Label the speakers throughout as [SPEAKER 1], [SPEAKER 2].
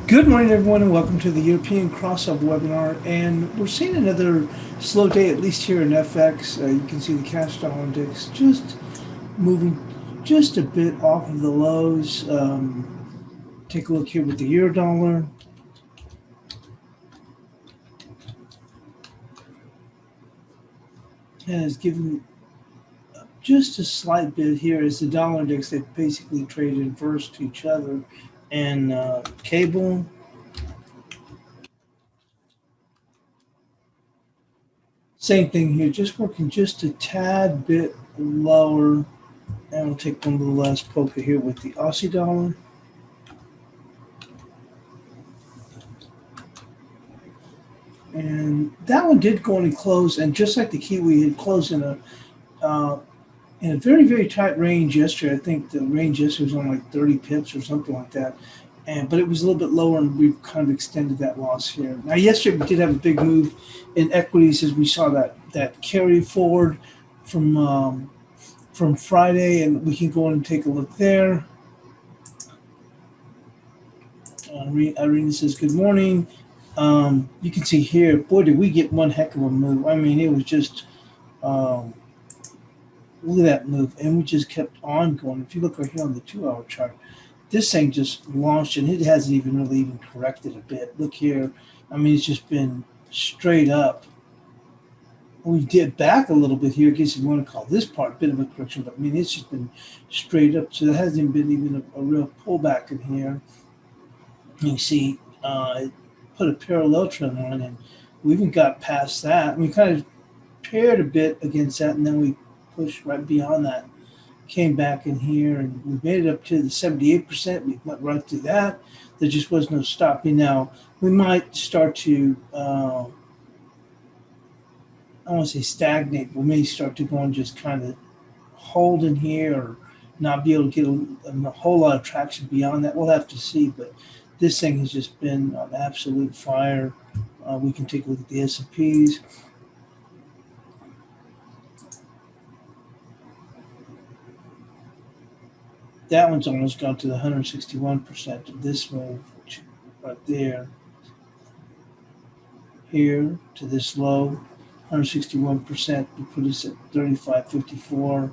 [SPEAKER 1] Good morning, everyone, and welcome to the European Cross-Up webinar. And we're seeing another slow day, at least here in FX. You can see the cash dollar index just moving just a bit off of the lows. Take a look here with the euro dollar. And it's given just a slight bit here as the dollar index. They basically traded inverse to each other. And cable. Same thing here, just working just a tad bit lower. And we'll take one little last poker here with the Aussie dollar. And that one did go in and close, and just like the Kiwi, it closed in a very, very tight range yesterday. I think the range yesterday was on like 30 pips or something like that. But it was a little bit lower, and we've kind of extended that loss here. Now, yesterday we did have a big move in equities as we saw that carry forward from Friday, and we can go in and take a look there. Irene says, good morning. You can see here, boy, did we get one heck of a move. I mean, it was just, look at that move, and we just kept on going. If you look right here on the 2-hour chart, this thing just launched, and it hasn't even corrected a bit. Look here. I mean, it's just been straight up. We did back a little bit here, I guess if you want to call this part a bit of a correction, but I mean, it's just been straight up, so there hasn't been even a real pullback in here. You see, it put a parallel trend line, and we even got past that. We kind of paired a bit against that, and then we pushed right beyond that. Came back in here, and we made it up to the 78%. We went right through that. There just was no stopping. Now, we might start to, I don't want to say stagnate, but we may start to go and just kind of hold in here or not be able to get a whole lot of traction beyond that. We'll have to see, but this thing has just been on absolute fire. We can take a look at the S&Ps. That one's almost gone to the 161% of this move, which right there. Here to this low, 161%. We put us at 35.54.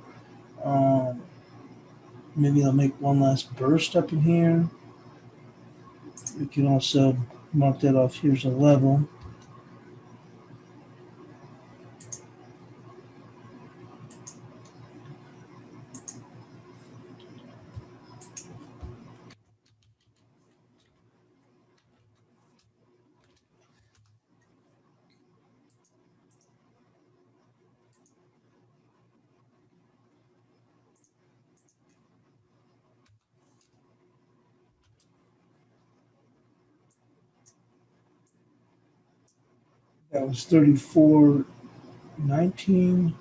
[SPEAKER 1] Maybe I'll make one last burst up in here. We can also mark that off. Here's a level. That was 34.19.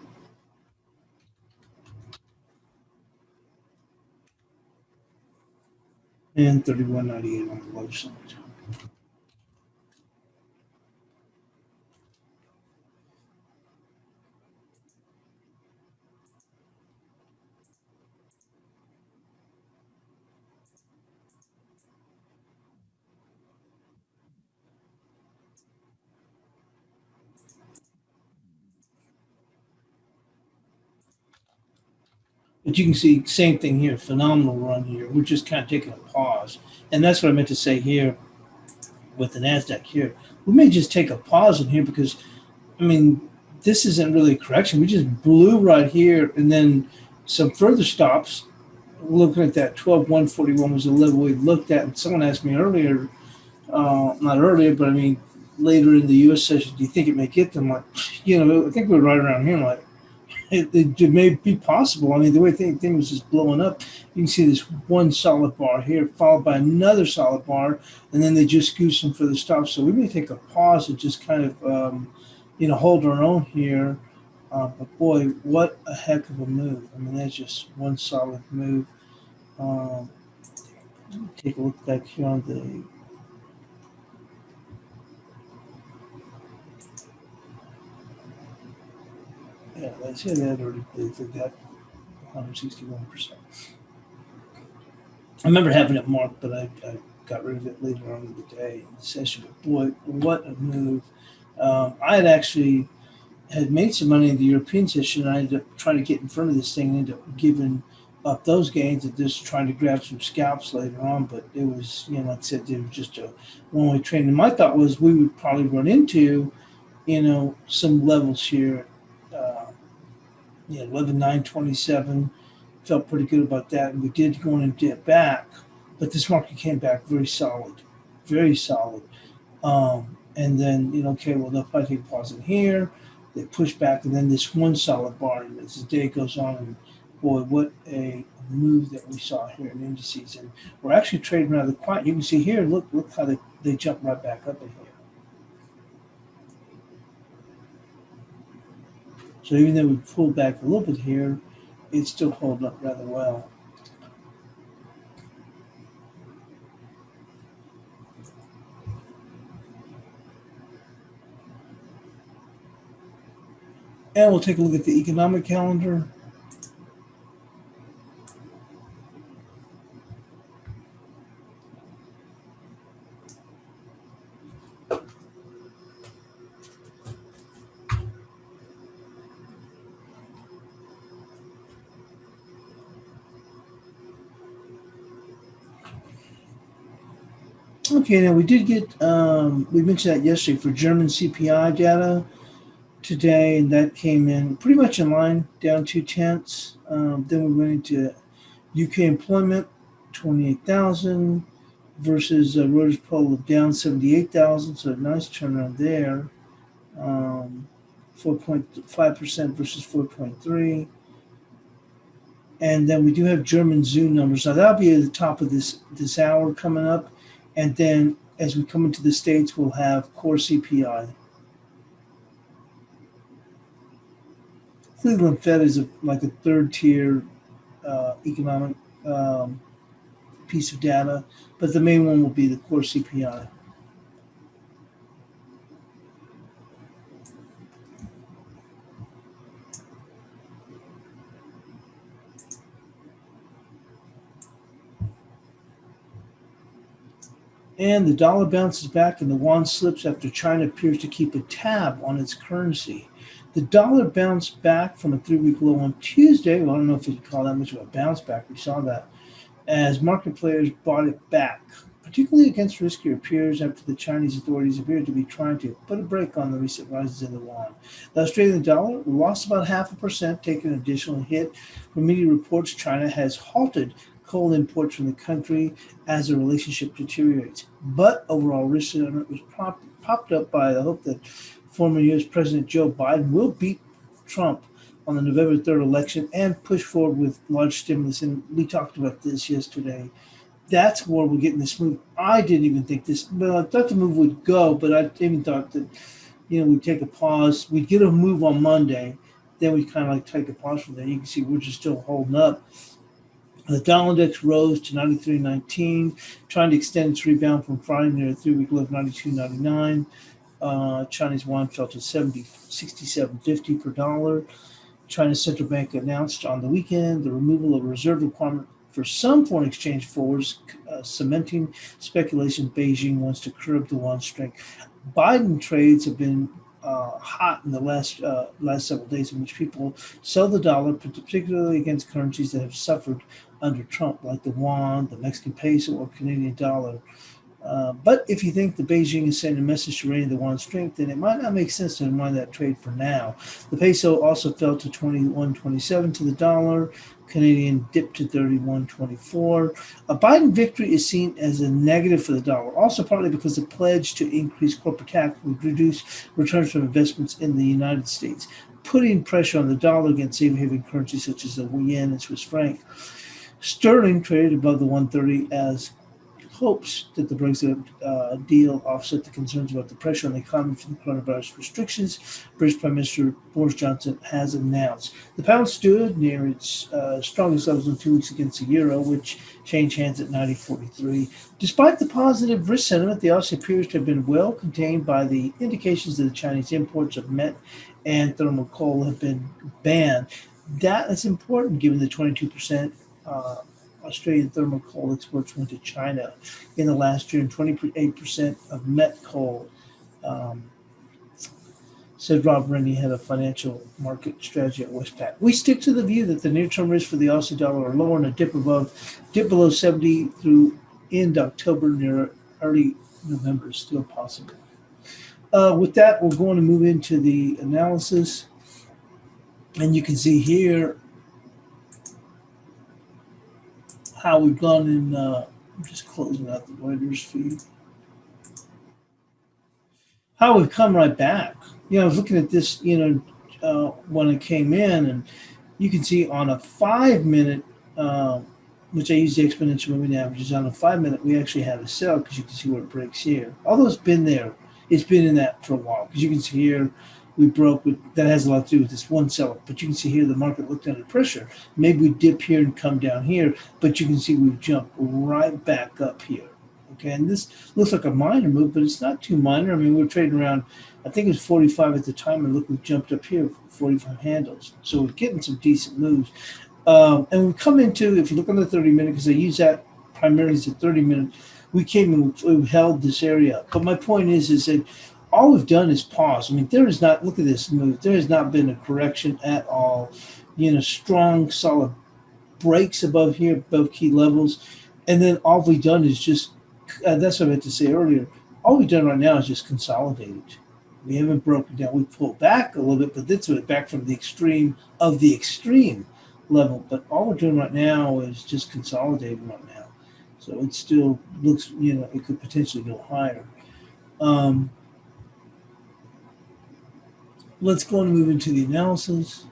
[SPEAKER 1] And 31.98 on the low side. But you can see same thing here, phenomenal run here. We're just kind of taking a pause. And that's what I meant to say here with the NASDAQ here. We may just take a pause in here because, I mean, this isn't really a correction. We just blew right here, and then some further stops. Looking at that 12.141 was the level we looked at. And someone asked me earlier, not earlier, but I mean, later in the U.S. session, do you think it may get them? Like, I think we're right around here. Like, it may be possible. I mean, the way thing was just blowing up. You can see this one solid bar here, followed by another solid bar, and then they just goose them for the stop. So we may take a pause and just kind of, hold our own here. But boy, what a heck of a move! I mean, that's just one solid move. Take a look back here on the. Yeah, let's say that already they got 161%. I remember having it marked, but I got rid of it later on in the day in the session. But boy, what a move! I had made some money in the European session. And I ended up trying to get in front of this thing and ended up giving up those gains and just trying to grab some scalps later on. But it was, like I said, it was just a one-way trade. And my thought was we would probably run into, some levels here. 11,927. Felt pretty good about that. And we did go in and dip back. But this market came back very solid. Very solid. And then, okay, well, they'll probably take a pause in here. They push back, and then this one solid bar. And as the day goes on, and boy, what a move that we saw here in indices. And we're actually trading rather quiet. You can see here, look how they jump right back up in here. So even though we pulled back a little bit here, it's still holding up rather well. And we'll take a look at the economic calendar. Okay, now we did get, we mentioned that yesterday for German CPI data today, and that came in pretty much in line, down 0.2. Then we went into UK employment, 28,000 versus Reuters poll of down 78,000, so a nice turnaround there. 4.5% versus 4.3. And then we do have German Zoom numbers. Now that'll be at the top of this hour coming up. And then as we come into the States, we'll have core CPI. Cleveland Fed is like a third tier economic piece of data, but the main one will be the core CPI. And the dollar bounces back and the yuan slips after China appears to keep a tab on its currency. The dollar bounced back from a 3-week low on Tuesday. Well, I don't know if you'd call that much of a bounce back. We saw that as market players bought it back, particularly against riskier peers after the Chinese authorities appeared to be trying to put a brake on the recent rises in the yuan. The Australian dollar lost about 0.5%, taking an additional hit when media reports China has halted coal imports from the country as the relationship deteriorates. But overall risk sentiment was propped up by the hope that former U.S. President Joe Biden will beat Trump on the November 3rd election and push forward with large stimulus. And we talked about this yesterday. That's where we're getting this move. I didn't even think this, well, I thought the move would go, but I even thought that, we'd take a pause. We'd get a move on Monday. Then we kind of like take a pause from there. You can see we're just still holding up. The dollar index rose to 93.19, trying to extend its rebound from Friday near a 3-week low of 92.99. Chinese yuan fell to 67.50 per dollar. China's central bank announced on the weekend the removal of a reserve requirement for some foreign exchange forwards, cementing speculation Beijing wants to curb the yuan strength. Biden trades have been hot in the last several days, in which people sell the dollar, particularly against currencies that have suffered under Trump, like the yuan, the Mexican peso, or Canadian dollar. But if you think the Beijing is sending a message to rein the yuan strength, then it might not make sense to unwind that trade for now. The peso also fell to 21.27 to the dollar. Canadian dipped to 31.24. A Biden victory is seen as a negative for the dollar, also partly because the pledge to increase corporate tax would reduce returns from investments in the United States, putting pressure on the dollar against safe haven currencies such as the yen and Swiss franc. Sterling traded above the 130 as hopes that the Brexit deal offset the concerns about the pressure on the economy from the coronavirus restrictions British Prime Minister Boris Johnson has announced. The pound stood near its strongest levels in 2 weeks against the euro, which changed hands at 90.43. Despite the positive risk sentiment, the Aussie appears to have been well contained by the indications that the Chinese imports of met and thermal coal have been banned. That is important given the 22% Australian thermal coal exports went to China in the last year, and 28% of met coal. Um, Said Rob Rennie, head of financial market strategy at Westpac. We stick to the view that the near-term risks for the Aussie dollar are lower, and a dip below 70 through end October near early November is still possible. With that, we're going to move into the analysis, and you can see here how we've gone in. I'm just closing out the Reuters feed. How we've come right back. I was looking at this, when it came in, and you can see on a 5-minute, which I use the exponential moving averages, on a 5-minute, we actually had a sell because you can see where it breaks here. Although it's been there, it's been in that for a while because you can see here we broke with that has a lot to do with this one sell, but you can see here the market looked under pressure. Maybe we dip here and come down here, but you can see we've jumped right back up here. Okay, and this looks like a minor move, but it's not too minor. I mean, we're trading around, I think it was 45 at the time, and look, we've jumped up here, 45 handles. So we're getting some decent moves. And we come into, if you look on the 30-minute, because I use that primarily as a 30-minute, we came and we held this area. But my point is that all we've done is pause. I mean, there is not, look at this move. There has not been a correction at all. Strong, solid breaks above here, above key levels. And then all we've done is just, that's what I meant to say earlier. All we've done right now is just consolidated. We haven't broken down. We pulled back a little bit, but this was back from the extreme of the extreme level. But all we're doing right now is just consolidating right now. So it still looks, it could potentially go higher. Let's go and move into the analysis.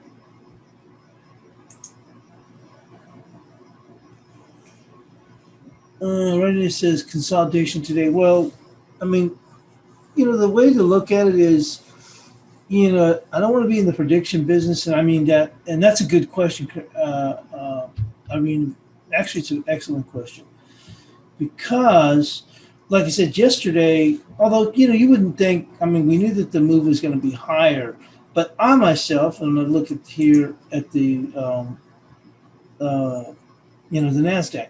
[SPEAKER 1] Right, it says consolidation today. Well, I mean, the way to look at it is, I don't want to be in the prediction business, and I mean that, and that's a good question. I mean, actually, it's an excellent question because, like I said yesterday, although you wouldn't think. I mean, we knew that the move was going to be higher, but I myself, and I look at here at the, the Nasdaq,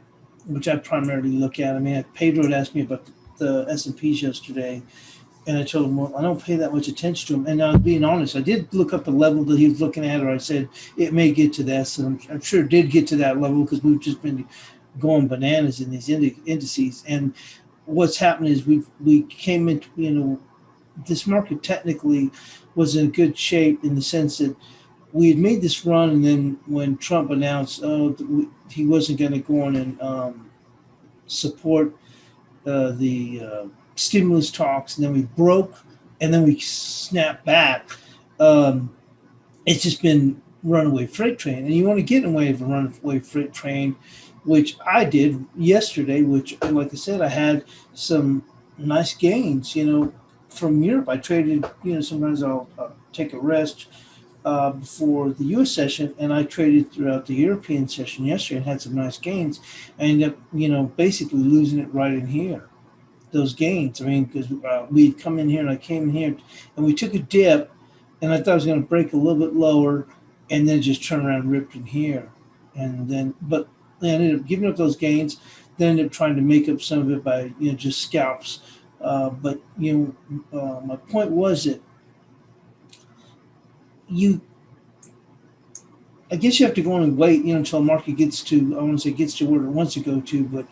[SPEAKER 1] which I primarily look at. I mean, Pedro had asked me about the S&Ps yesterday, and I told him, well, I don't pay that much attention to them. And I'm being honest, I did look up the level that he was looking at, or I said it may get to that. So I'm sure it did get to that level because we've just been going bananas in these indices. And what's happened is we came into, this market technically was in good shape in the sense that we had made this run, and then when Trump announced, he wasn't going to go on and support the stimulus talks, and then we broke, and then we snapped back. It's just been runaway freight train, and you want to get in the way of a runaway freight train, which I did yesterday. Which, like I said, I had some nice gains. From Europe, I traded. Sometimes I'll take a rest before the U.S. session, and I traded throughout the European session yesterday and had some nice gains. I ended up, basically losing it right in here. Those gains. I mean, because we'd come in here, and I came in here, and we took a dip, and I thought I was going to break a little bit lower, and then just turn around and ripped in here, but I ended up giving up those gains. Then ended up trying to make up some of it by just scalps. But my point was that I guess you have to go on and wait, until the market gets to, I want to say gets to where it wants to go to, but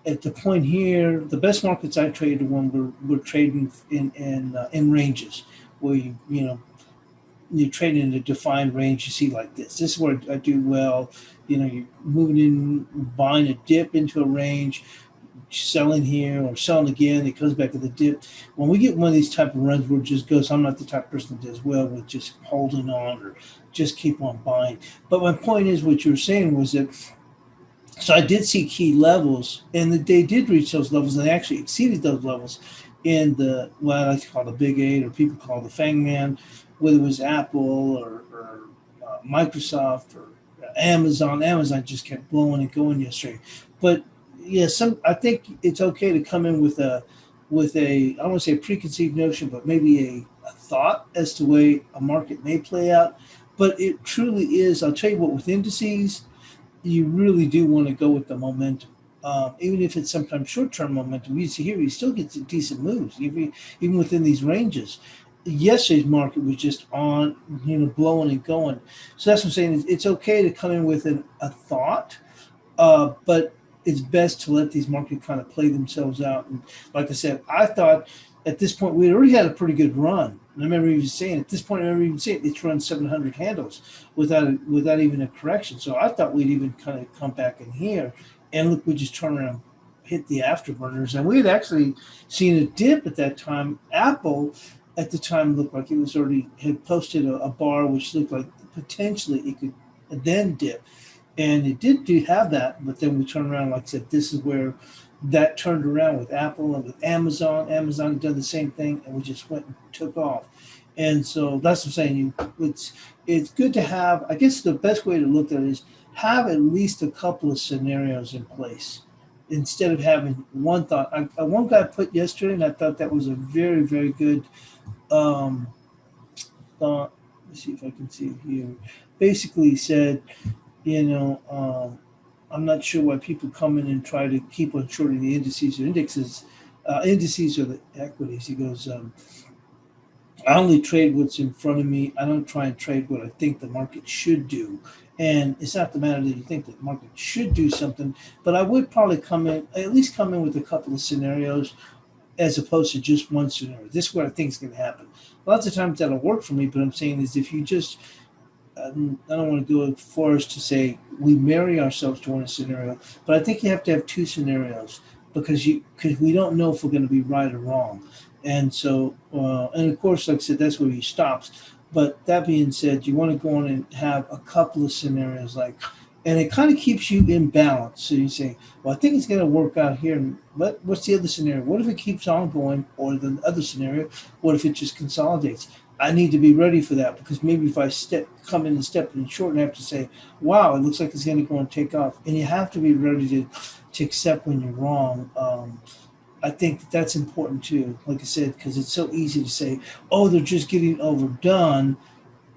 [SPEAKER 1] at the point here, the best markets I traded when we're trading in ranges where you're trading in a defined range. You see like this. This is where I do well. You're moving in, buying a dip into a range, selling here or selling again. It comes back to the dip. When we get one of these type of runs where it just goes, I'm not the type of person that does well with just holding on or just keep on buying. But my point is, what you were saying was that, so I did see key levels, and they did reach those levels, and they actually exceeded those levels in what I like to call the Big Eight, or people call the Fang Man, whether it was Apple or Microsoft or Amazon. Amazon just kept blowing and going yesterday. But yeah, I think it's okay to come in with a I don't want to say a preconceived notion, but maybe a thought as to the way a market may play out. But it truly is. I'll tell you what, with indices, you really do want to go with the momentum. Even if it's sometimes short-term momentum, you see here, you still get some decent moves, even within these ranges. Yesterday's market was just on, blowing and going. So that's what I'm saying. It's okay to come in with a thought, but it's best to let these markets kind of play themselves out. And like I said, I thought at this point we already had a pretty good run. And I remember even saying at this point, I remember even saying it's run 700 handles without even a correction. So I thought we'd even kind of come back in here, and look, we just turn around, hit the afterburners, and we had actually seen a dip at that time. Apple at the time looked like it was already had posted a bar which looked like potentially it could then dip, and it did do have that, but then we turned around, like I said, this is where that turned around with Apple and with Amazon. Amazon did the same thing, and we just went and took off. And so that's what I'm saying. It's good to have. I guess the best way to look at it is have at least a couple of scenarios in place instead of having one thought. One guy put yesterday, and I thought that was a very, very good um, thought. Let's see if I can see it here. Basically, he said, I'm not sure why people come in and try to keep on shorting the indices or indexes. Indices or the equities. He goes, I only trade what's in front of me. I don't try and trade what I think the market should do. And it's not the matter that you think that the market should do something, but I would probably at least come in with a couple of scenarios as opposed to just one scenario. This is what I think is going to happen. Lots of times that'll work for me, but I'm saying is if you just I don't want to go as far as to say we marry ourselves to one scenario, but I think you have to have two scenarios because we don't know if we're going to be right or wrong, and so and of course, like I said, that's where he stops. But that being said, you want to go on and have a couple of scenarios, and it kind of keeps you in balance. So you say, well, I think it's going to work out here. But what's the other scenario? What if it keeps on going? Or the other scenario, what if it just consolidates? I need to be ready for that because maybe if I come in and step in short and have to say, wow, it looks like it's going to go and take off. And you have to be ready to accept when you're wrong. I think that's important too, like I said, because it's so easy to say, oh, they're just getting overdone.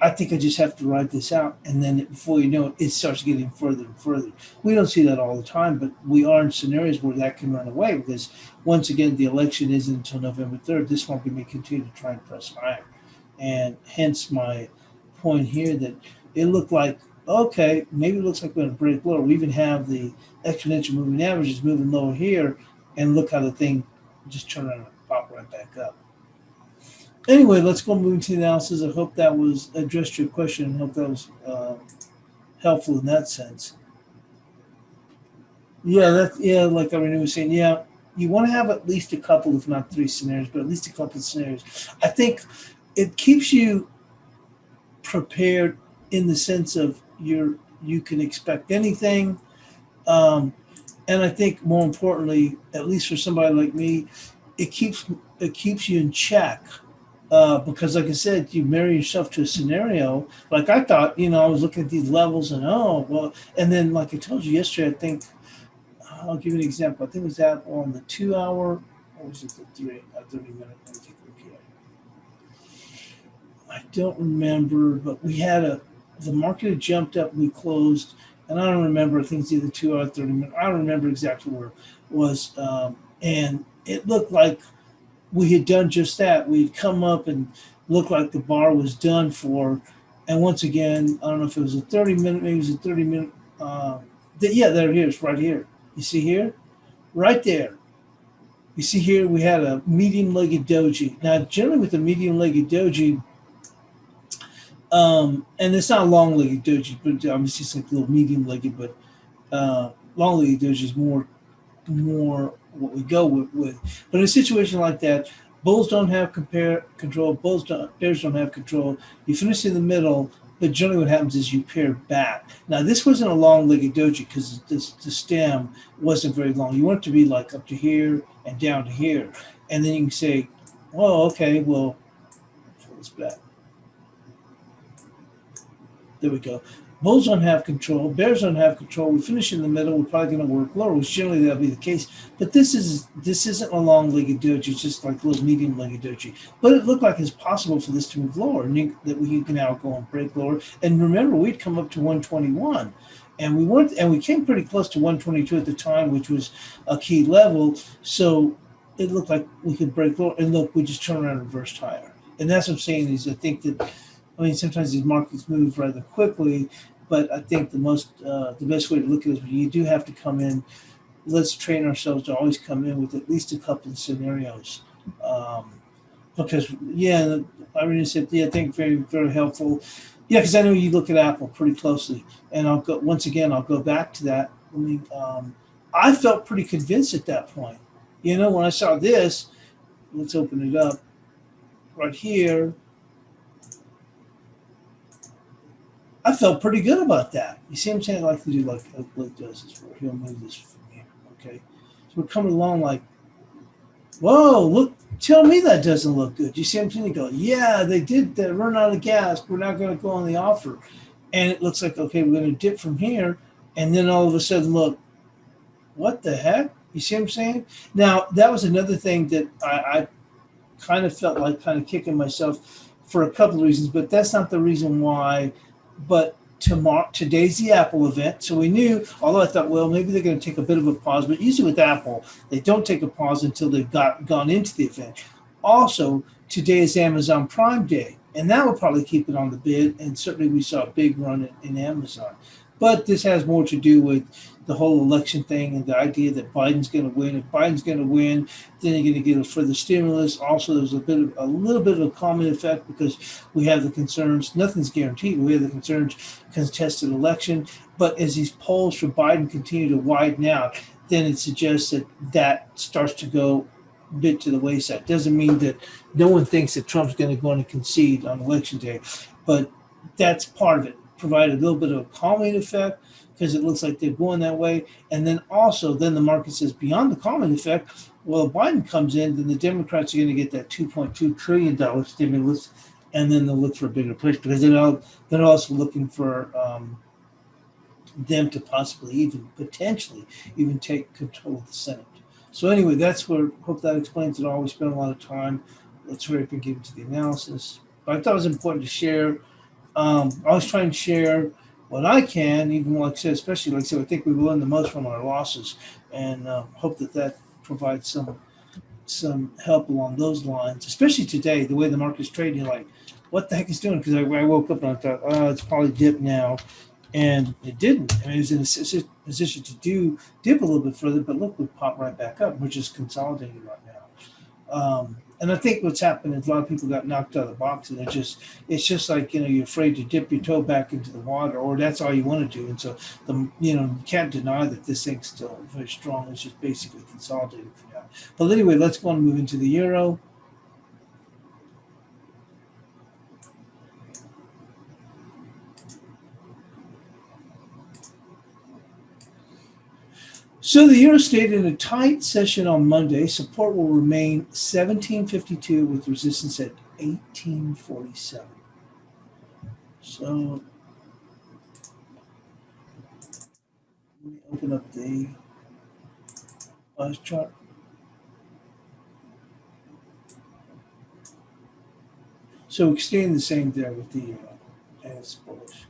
[SPEAKER 1] I think I just have to ride this out. And then before you know it, it starts getting further and further. We don't see that all the time, but we are in scenarios where that can run away because, once again, the election isn't until November 3rd. This market may continue to try and press higher. And hence my point here that it looked like, okay, maybe it looks like we're going to break lower. We even have the exponential moving averages moving lower here. And look how the thing just turned around and pop right back up. Anyway, let's go moving to the analysis. I hope that was addressed your question. I hope that was helpful in that sense. Yeah, like Irene was saying, yeah, you want to have at least a couple, if not three scenarios, but at least a couple of scenarios. I think it keeps you prepared in the sense of you can expect anything. Um, and I think more importantly, at least for somebody like me, it keeps it keeps you in check. Because, like I said, you marry yourself to a scenario. Like I thought, I was looking at these levels and oh well, and then like I told you yesterday, I think I'll give you an example. I think it was that on the 2 hour, or was it the 30 minute? Let me take a look here. I don't remember, but the market had jumped up. We closed, and I don't remember. I think it's either 2 hour, 30 minute. I don't remember exactly where it was, and it looked like we had done just that. We had come up and looked like the bar was done for. And once again, I don't know if it was a 30 minute, maybe it was a 30 minute. Yeah, there it is, right here. You see here? Right there. You see here, we had a medium-legged doji. Now, generally with a medium-legged doji, and it's not a long-legged doji, but obviously it's like a little medium-legged, but long-legged doji is more what we go with. But in a situation like that, bulls don't have control. Bears don't have control. You finish in the middle, but generally what happens is you pair back. Now this wasn't a long-legged doji because the stem wasn't very long. You want it to be like up to here and down to here, and then you can say, "Oh, okay, well, pull this back." There we go. Bulls don't have control. Bears don't have control. We finish in the middle. We're probably going to work lower, which generally that'll be the case. But this isn't a long-legged doji. It's just like a little medium-legged doji. But it looked like it's possible for this to move lower, and that we can now go and break lower. And remember, we'd come up to 121, and we weren't, and we came pretty close to 122 at the time, which was a key level. So it looked like we could break lower. And look, we just turned around and reversed higher. And that's what I'm saying is I think that, I mean, sometimes these markets move rather quickly, but I think the best way to look at it is you do have to come in. Let's train ourselves to always come in with at least a couple of scenarios. Because, yeah, Irene said, yeah, I think very, very helpful. Yeah, because I know you look at Apple pretty closely. And I'll go back to that. I mean, I felt pretty convinced at that point. You know, when I saw this, let's open it up right here. I felt pretty good about that. You see what I'm saying? I like to do like Blake does this where he'll move this from here. Okay. So we're coming along like, whoa, look, tell me that doesn't look good. You see what I'm saying? You go, yeah, they did that, run out of gas. We're not going to go on the offer. And it looks like, okay, we're going to dip from here. And then all of a sudden, look, what the heck? You see what I'm saying? Now, that was another thing that I kind of felt like kind of kicking myself for a couple of reasons, but that's not the reason why. But today's the Apple event, so we knew. Although I thought, well, maybe they're going to take a bit of a pause, but usually with Apple, they don't take a pause until they've gone into the event. Also, today is Amazon Prime Day, and that will probably keep it on the bid. And certainly, we saw a big run in Amazon. But this has more to do with the whole election thing and the idea that Biden's going to win. If Biden's going to win, then you're going to get a further stimulus. Also, there's a little bit of a calming effect because we have the concerns. Nothing's guaranteed. We have the concerns contested election. But as these polls for Biden continue to widen out, then it suggests that starts to go a bit to the wayside. Doesn't mean that no one thinks that Trump's going to go and concede on election day, but that's part of it. Provide a little bit of a calming effect because it looks like they're going that way. And then also, then the market says beyond the calming effect, well, if Biden comes in, then the Democrats are going to get that $2.2 trillion stimulus, and then they'll look for a bigger push because they're also looking for them to possibly potentially even take control of the Senate. So anyway, that's where, hope that explains it all. We spent a lot of time. Let's hurry up and get into the analysis. But I thought it was important to share. I was trying to share what I can, even like I said, especially like I said, I think we've learned the most from our losses, and hope that provides some help along those lines. Especially today, the way the market's trading, you're like, what the heck is doing? Because I woke up and I thought, oh, it's probably dipped now, and it didn't. I mean, it was in a position to dip a little bit further, but look, we popped right back up. We're just consolidating right now. And I think what's happened is a lot of people got knocked out of the box, and it's just like, you're afraid to dip your toe back into the water, or that's all you want to do. And so you can't deny that this thing's still very strong. It's just basically consolidating for now. But anyway, let's go on and move into the euro. So the euro stayed in a tight session on Monday. Support will remain 1752 with resistance at 1847. So let me open up the chart. So we're staying the same there with the euro, and it's bullish.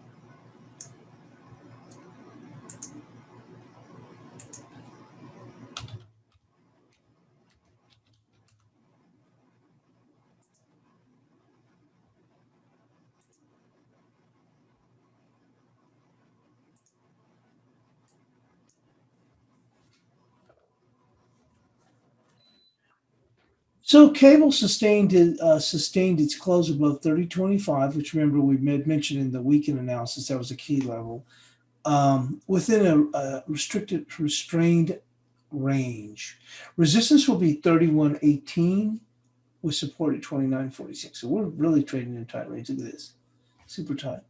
[SPEAKER 1] So cable sustained its close above 30.25, which remember we mentioned in the weekend analysis that was a key level, within a restrained range. Resistance will be 31.18 with support at 29.46. So we're really trading in tight range. Look at this, super tight.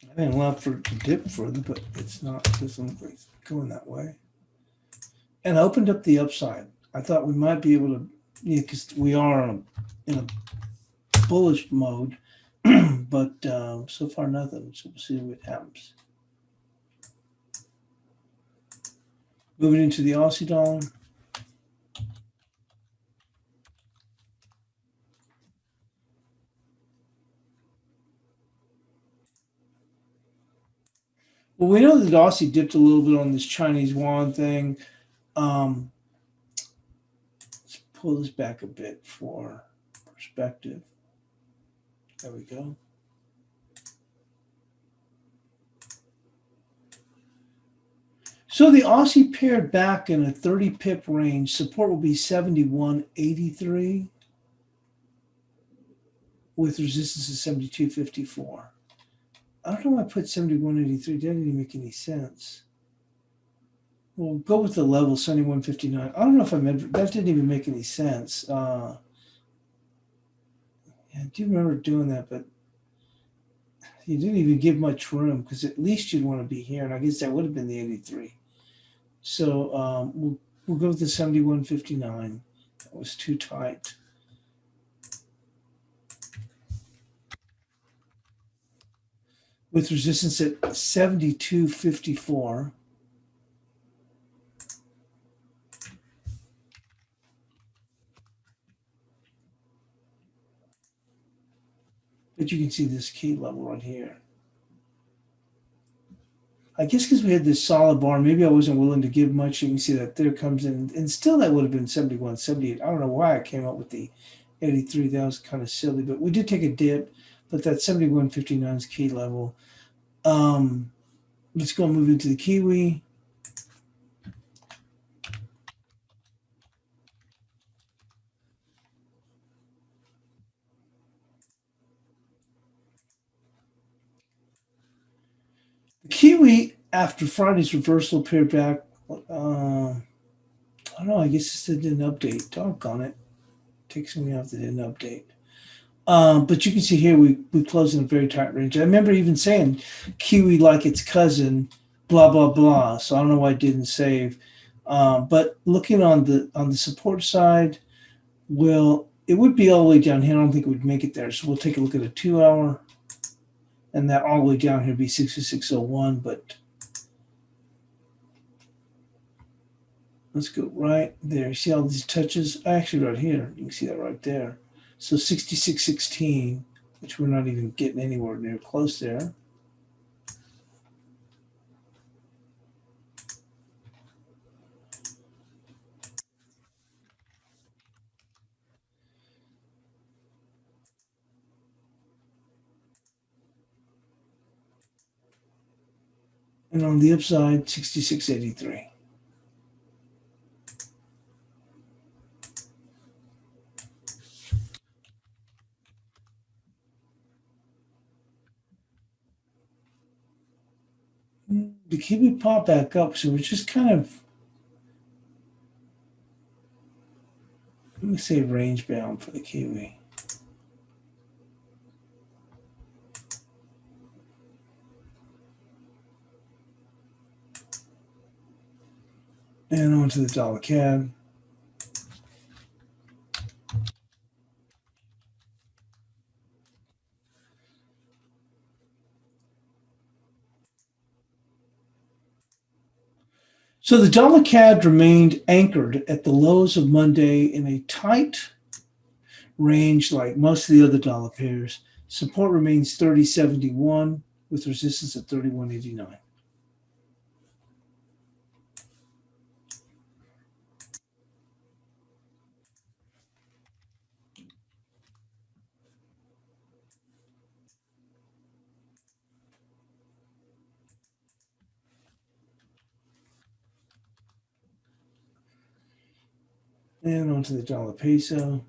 [SPEAKER 1] I didn't allow for it to dip further, but it's not. It doesn't look like it's going that way. and I opened up the upside. I thought we might be able to, yeah, because we are in a bullish mode, but so far nothing. So we'll see what happens. Moving into the Aussie dollar. Well, we know that Aussie dipped a little bit on this Chinese yuan thing. Let's pull this back a bit for perspective. There we go. So the Aussie paired back in a 30 pip range. Support will be 71.83 with resistance at 72.54. I don't know why I put 71.83. That didn't even make any sense. We'll go with the level 71.59. I don't know if I meant that didn't even make any sense. Yeah, I do remember doing that, but you didn't even give much room because at least you'd want to be here, and I guess that would have been the 83. So we'll go with the 71.59. That was too tight. With resistance at 72.54. But you can see this key level right here. I guess because we had this solid bar, maybe I wasn't willing to give much. You can see that there comes in, and still that would have been 71, 78. I don't know why I came up with the 83. That was kind of silly, but we did take a dip, but that 71.59 is key level. Let's go move into the Kiwi. The Kiwi, after Friday's reversal, paired back. I don't know. I guess it didn't update. Doggone it. Takes me off that didn't update. But you can see here we closed in a very tight range. I remember even saying Kiwi like its cousin, blah blah blah. So I don't know why it didn't save. But looking on the support side, it would be all the way down here. I don't think it would make it there. So we'll take a look at a 2 hour, and that all the way down here would be 66.01. But let's go right there. You see all these touches? Actually, right here, you can see that right there. So 66.16, which we're not even getting anywhere near close there. And on the upside, 66.83. The Kiwi popped back up, so it's just kind of, let me say range bound for the Kiwi. And onto the dollar CAD. So the dollar CAD remained anchored at the lows of Monday in a tight range like most of the other dollar pairs. Support remains 30.71 with resistance at 31.89. And onto the dollar peso.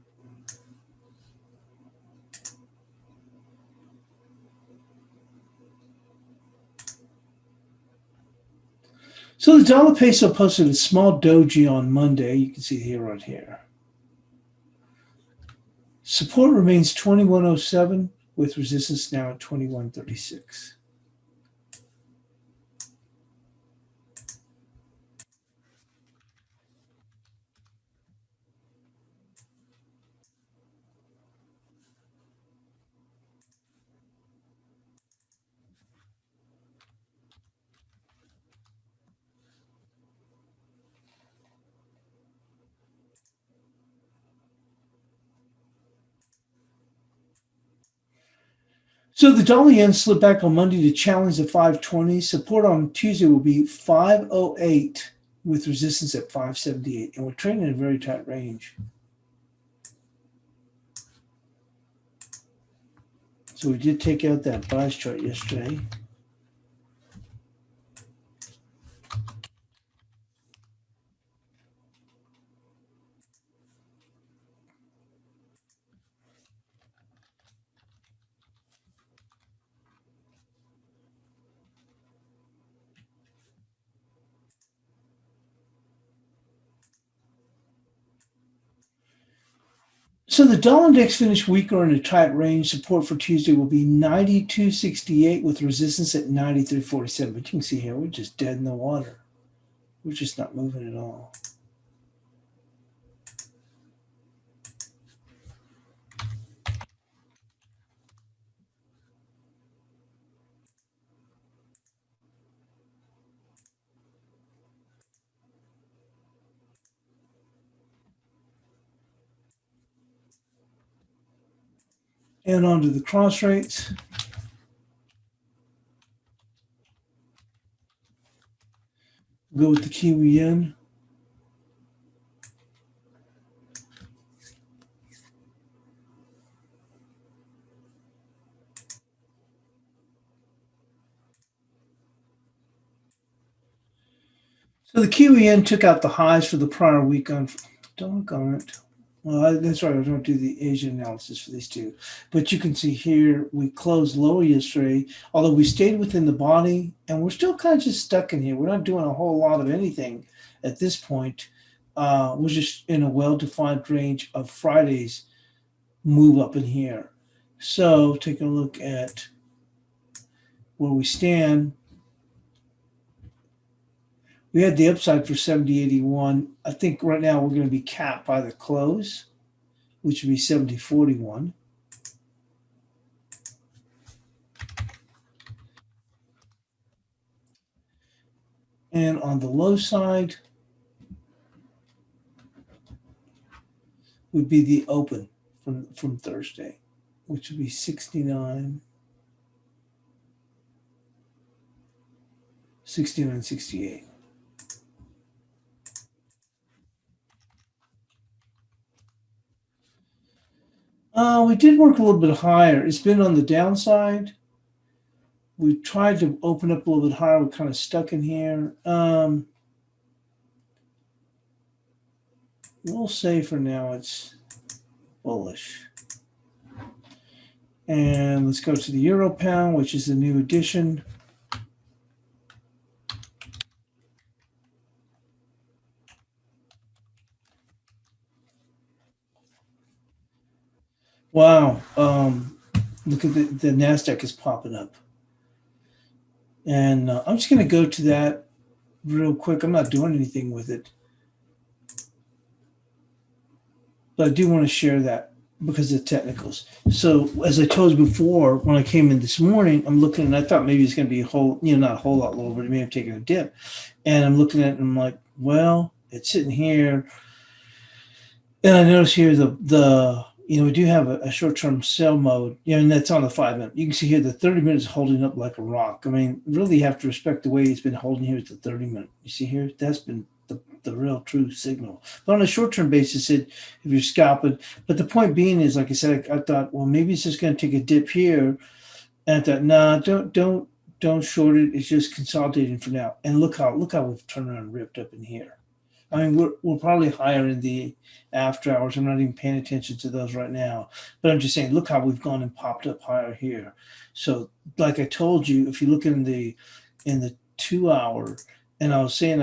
[SPEAKER 1] So the dollar peso posted a small doji on Monday. You can see here right here. Support remains 21.07 with resistance now at 21.36. So the dollar yen slipped back on Monday to challenge the 520. Support on Tuesday will be 508 with resistance at 578. And we're trading in a very tight range. So we did take out that bias chart yesterday. So the dollar index finished weaker in a tight range. Support for Tuesday will be 92.68 with resistance at 93.47. But you can see here, we're just dead in the water. We're just not moving at all. And onto the cross rates. Go with the Kiwi yen. So the Kiwi yen took out the highs for the prior week on, doggone it. Well, that's right. I don't do the Asian analysis for these two. But you can see here, we closed lower yesterday, although we stayed within the body, and we're still kind of just stuck in here. We're not doing a whole lot of anything at this point. We're just in a well-defined range of Friday's move up in here. So taking a look at where we stand, we had the upside for 70.81. I think right now we're going to be capped by the close, which would be 70.41. And on the low side would be the open from Thursday, which would be 69.68. We did work a little bit higher. It's been on the downside. We tried to open up a little bit higher. We're kind of stuck in here. We'll say for now it's bullish. And let's go to the Euro Pound, which is a new addition. Wow. Look at the NASDAQ is popping up. And I'm just going to go to that real quick. I'm not doing anything with it. But I do want to share that because of the technicals. So as I told you before, when I came in this morning, I'm looking and I thought maybe it's going to be a whole, not a whole lot lower, but it may have taken a dip. And I'm looking at it and I'm like, well, it's sitting here. And I notice here we do have a short-term sell mode, and that's on the 5 minute. You can see here the 30 minutes is holding up like a rock. I mean, really have to respect the way it's been holding here at the 30 minute. You see here, that's been the real true signal. But on a short-term basis, if you're scalping, but the point being is, like I said, I thought, well, maybe it's just going to take a dip here. And I thought, nah, don't short it. It's just consolidating for now. And look how we've turned around and ripped up in here. I mean, we're probably higher in the after hours. I'm not even paying attention to those right now. But I'm just saying, look how we've gone and popped up higher here. So like I told you, if you look in the 2 hour, and I was saying,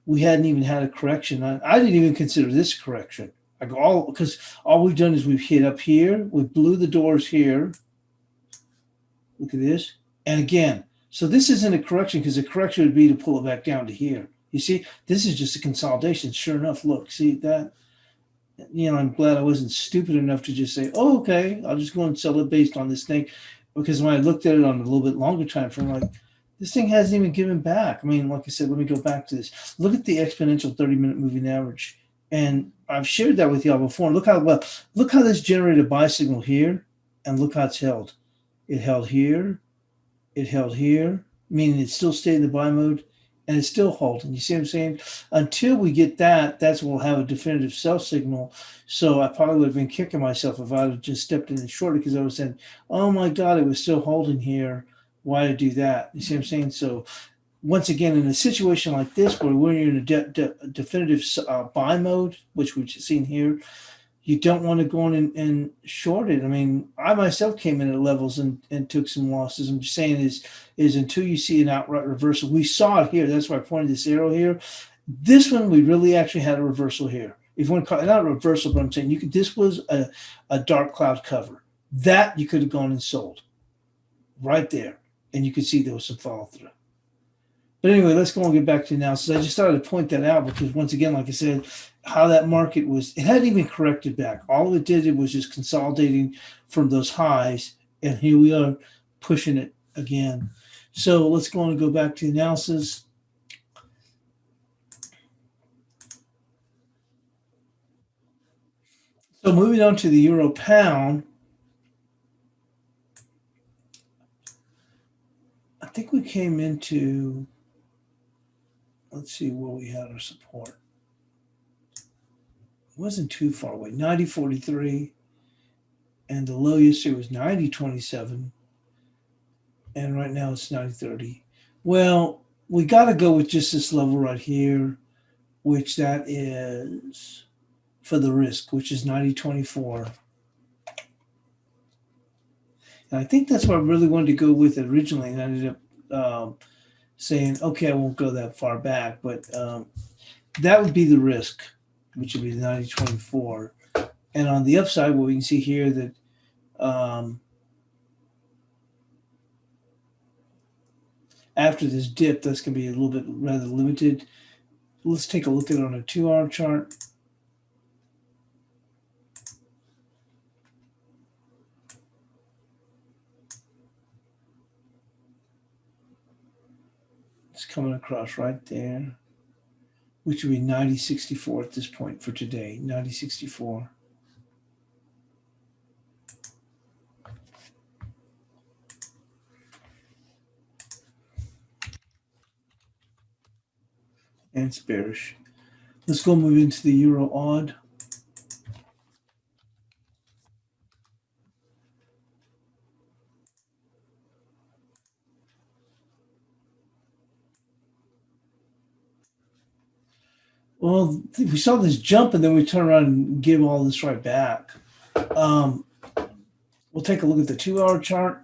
[SPEAKER 1] we hadn't even had a correction. I didn't even consider this a correction. Because all we've done is we've hit up here. We blew the doors here. Look at this. And again, so this isn't a correction because a correction would be to pull it back down to here. You see, this is just a consolidation. Sure enough, look, see that? I'm glad I wasn't stupid enough to just say, oh, okay, I'll just go and sell it based on this thing. Because when I looked at it on a little bit longer time frame, like, this thing hasn't even given back. I mean, like I said, let me go back to this. Look at the exponential 30-minute moving average. And I've shared that with y'all before. Look how this generated a buy signal here, and look how it's held. It held here. It held here, meaning it still stayed in the buy mode, and it's still holding. You see what I'm saying? Until we get that, that's when we'll have a definitive sell signal. So I probably would have been kicking myself if I would have just stepped in and shorted because I was saying, oh my God, it was still holding here. Why did I do that? You see what I'm saying? So once again, in a situation like this where we're in a definitive buy mode, which we've seen here, you don't want to go in and short it. I mean, I myself came in at levels and took some losses. I'm just saying is until you see an outright reversal. We saw it here. That's why I pointed this arrow here. This one, we really actually had a reversal here. If you want to call it not a reversal, but I'm saying you could. This was a dark cloud cover that you could have gone and sold right there, and you could see there was some follow through. But anyway, let's go and get back to analysis. I just started to point that out because once again, like I said, how that market was, it hadn't even corrected back. All it did, it was just consolidating from those highs. And here we are pushing it again. So let's go on and go back to analysis. So moving on to the euro pound, I think we came into, let's see where we had our support. It wasn't too far away, 90.43. And the low yesterday was 90.27. And right now it's 90.30. Well, we got to go with just this level right here, which that is for the risk, which is 90.24. And I think that's what I really wanted to go with originally. And I ended up saying, okay, I won't go that far back. But that would be the risk, which would be 90.24. And on the upside, what we can see here that after this dip, that's going to be a little bit rather limited. Let's take a look at it on a 2-hour chart. It's coming across right there, which would be 90.64 at this point for today, 90.64. And it's bearish. Let's go move into the euro odd. Well, we saw this jump and then we turn around and give all this right back. We'll take a look at the 2-hour chart.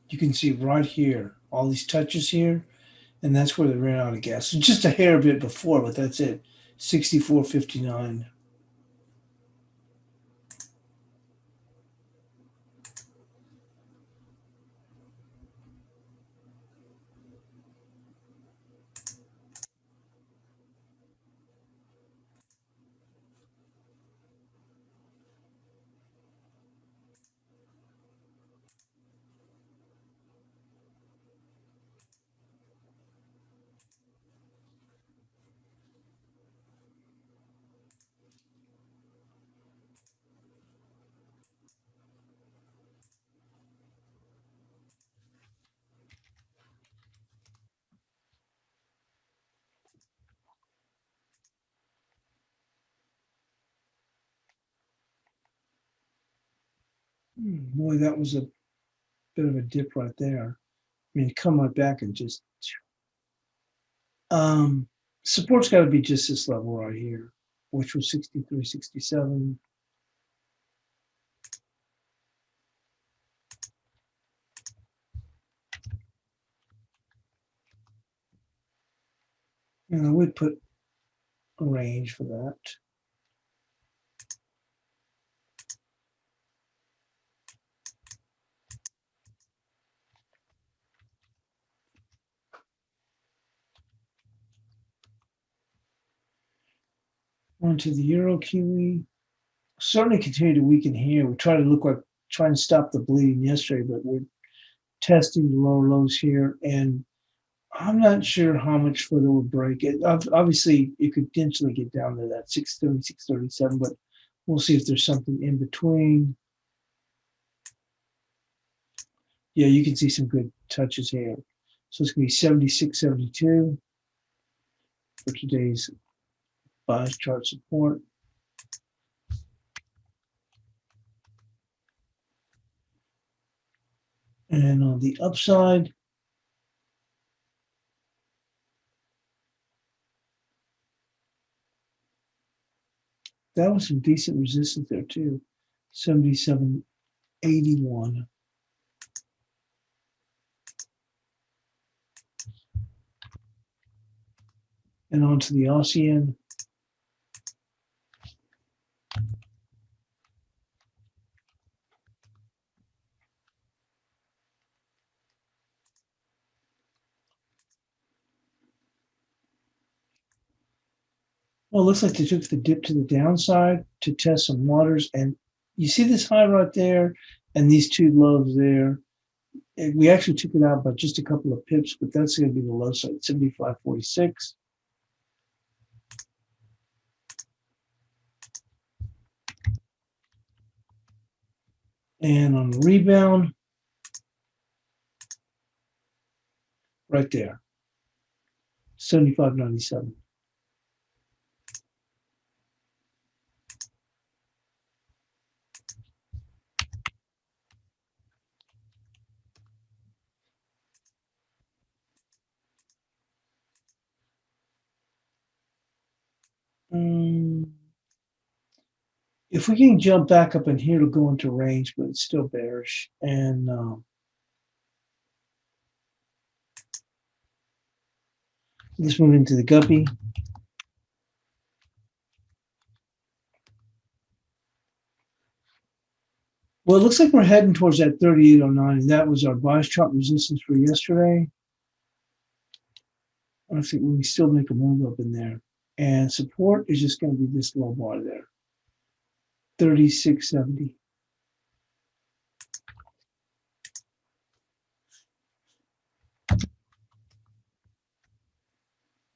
[SPEAKER 1] You can see right here, all these touches here, and that's where they ran out of gas. So just a hair bit before, but that's it, 64.59. Boy, that was a bit of a dip right there. I mean, come right back and just support's got to be just this level right here, which was 63.67. And I would put a range for that. Onto the euro Kiwi. Certainly continue to weaken here. We try to look like trying to stop the bleeding yesterday, but we're testing the lower lows here, and I'm not sure how much further we'll break it. Obviously, it could potentially get down to that 630, 637, but We'll see if there's something in between. Yeah, you can see some good touches here. So it's going to be 76.72 for today's bias chart support. And on the upside, that was some decent resistance there too. 77.81. And onto the ASEAN. Well, it looks like they took the dip to the downside to test some waters. And you see this high right there and these two lows there. And we actually took it out by just a couple of pips, but that's going to be the low side, 75.46. And on the rebound, right there, 75.97. If we can jump back up in here, it'll go into range, but it's still bearish. And let's move into the guppy. Well, it looks like we're heading towards that 38.09, and that was our bias chart resistance for yesterday. I think we can still make a move up in there. And support is just going to be this low bar there, 36.70.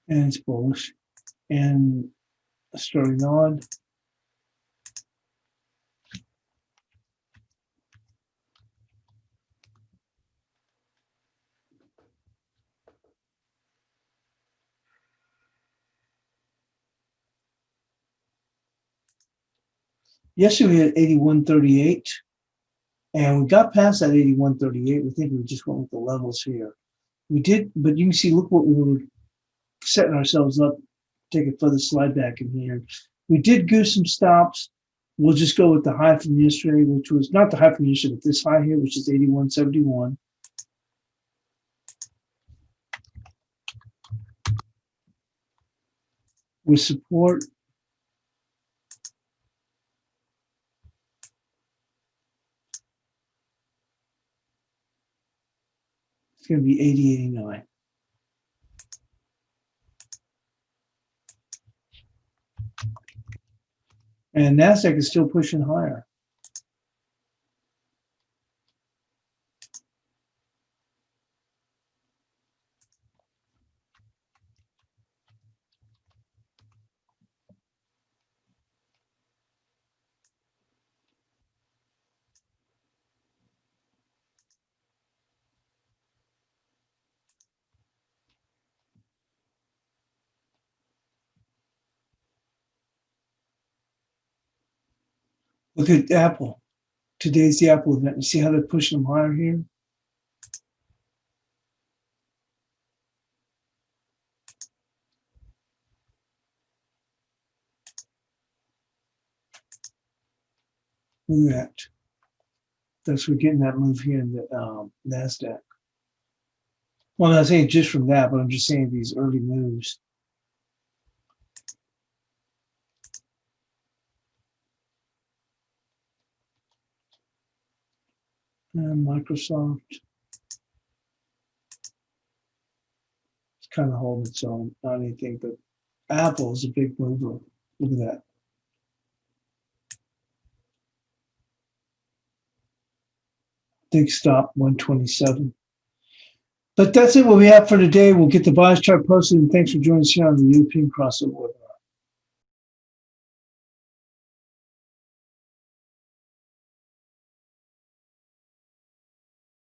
[SPEAKER 1] And it's bullish. And starting on. Yesterday we had 81.38, and we got past that 81.38. We think we just went with the levels here. We did, but you can see, look what we were setting ourselves up. Take a further slide back in here. We did goose some stops. We'll just go with the high from yesterday, which was not the high from yesterday, but this high here, which is 81.71. With support. It's going to be 80.89. And NASDAQ is still pushing higher. Look at Apple. Today's the Apple event. You see how they're pushing them higher here? Look at that. That's we're getting that move here in the NASDAQ. Well, I'm not saying just from that, but I'm just saying these early moves. And Microsoft. It's kind of holding its own, not anything, but Apple is a big mover. Look at that. Big stop, 127. But that's it, what we have for today. We'll get the bias chart posted, and thanks for joining us here on the European Crossover.